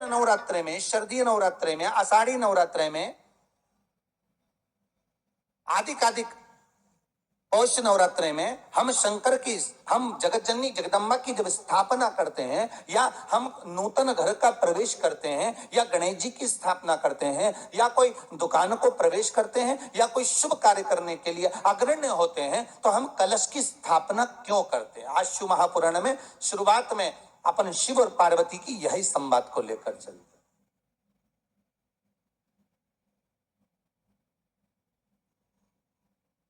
नवरात्रे में, शारदीय नवरात्रे में, आषाढ़ी नवरात्रे में, आदिकादिक पौष नवरात्रे में हम शंकर की, हम जगत जननी जगदम्बा की जब स्थापना करते हैं, या हम नूतन घर का प्रवेश करते हैं, या गणेश जी की स्थापना करते हैं, या कोई दुकान को प्रवेश करते हैं, या कोई शुभ कार्य करने के लिए अग्रण्य होते हैं, तो हम कलश की स्थापना क्यों करते हैं? आज शिव महापुराण में शुरुआत में अपन शिव और पार्वती की यही संवाद को लेकर चलते हैं।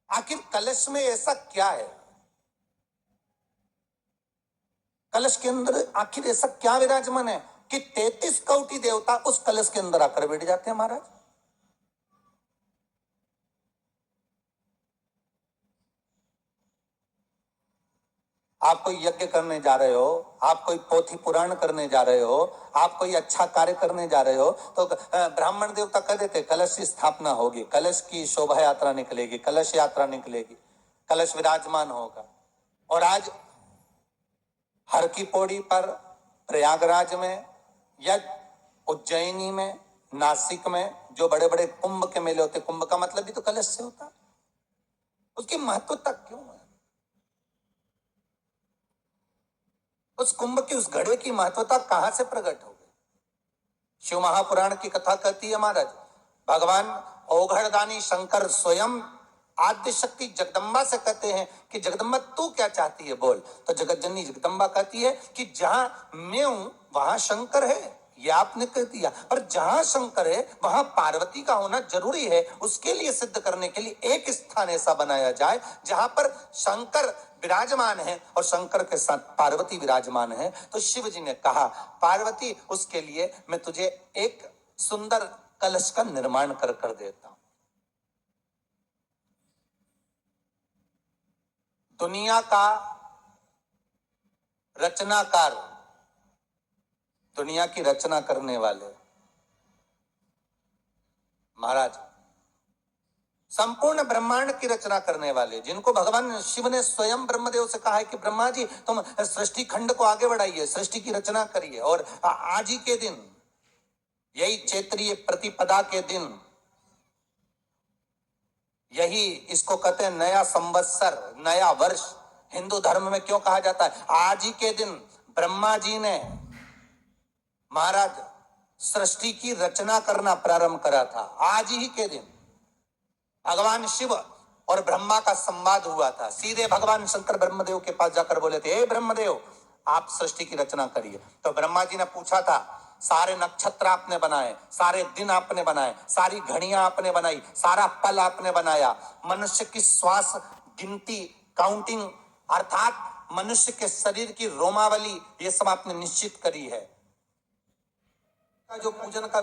आखिर कलश में ऐसा क्या है? कलश के अंदर आखिर ऐसा क्या विराजमान है कि 33 कोटि देवता उस कलश के अंदर आकर बैठ जाते हैं? महाराज, आप कोई यज्ञ करने जा रहे हो, आप कोई पोथी पुराण करने जा रहे हो, आप कोई अच्छा कार्य करने जा रहे हो, तो ब्राह्मण देवता कह देते कलश की स्थापना होगी, कलश की शोभा यात्रा निकलेगी, कलश यात्रा निकलेगी, कलश विराजमान होगा। और आज हर की पौड़ी पर, प्रयागराज में, या उज्जैनी में, नासिक में जो बड़े बड़े कुंभ के मेले होते, कुंभ का मतलब भी तो कलश से होता, उसकी महत्वता क्यों है? उस कुंभ की, उस घड़े की महत्वता कहां से प्रकट हो गई? शिव महापुराण की कथा कहती है महाराज, भगवान ओघड़दानी शंकर स्वयं आद्य शक्ति जगदम्बा से कहते हैं कि जगदम्बा तू क्या चाहती है बोल। तो जगत जननी जगदम्बा कहती है कि जहां मैं हूं वहां शंकर है, ये आपने कह दिया, पर जहां शंकर है वहां पार्वती का होना जरूरी है। उसके लिए सिद्ध करने के लिए एक स्थान ऐसा बनाया जाए जहां पर शंकर विराजमान है और शंकर के साथ पार्वती विराजमान है। तो शिव जी ने कहा, पार्वती उसके लिए मैं तुझे एक सुंदर कलश का निर्माण कर देता हूं। दुनिया का रचनाकार, दुनिया की रचना करने वाले महाराज, संपूर्ण ब्रह्मांड की रचना करने वाले, जिनको भगवान शिव ने स्वयं ब्रह्मदेव से कहा है कि ब्रह्मा जी तुम सृष्टि खंड को आगे बढ़ाइए, सृष्टि की रचना करिए। और आज ही के दिन, यही चैत्रीय प्रतिपदा के दिन, यही इसको कहते हैं नया संवत्सर, नया वर्ष। हिंदू धर्म में क्यों कहा जाता है? आज ही के दिन ब्रह्मा जी ने महाराज सृष्टि की रचना करना प्रारंभ करा था। आज ही के दिन भगवान शिव और ब्रह्मा का संवाद हुआ था। सीधे भगवान शंकर ब्रह्मदेव के पास जाकर बोले थे, हे ब्रह्मदेव आप सृष्टि की रचना करिए। तो ब्रह्मा जी ने पूछा था, सारे नक्षत्र आपने बनाए, सारे दिन आपने बनाए, सारी घड़ियां आपने बनाई, सारा पल आपने बनाया, मनुष्य की श्वास गिनती, काउंटिंग, अर्थात मनुष्य के शरीर की रोमावली, ये सब आपने निश्चित करी है। जो पूजन का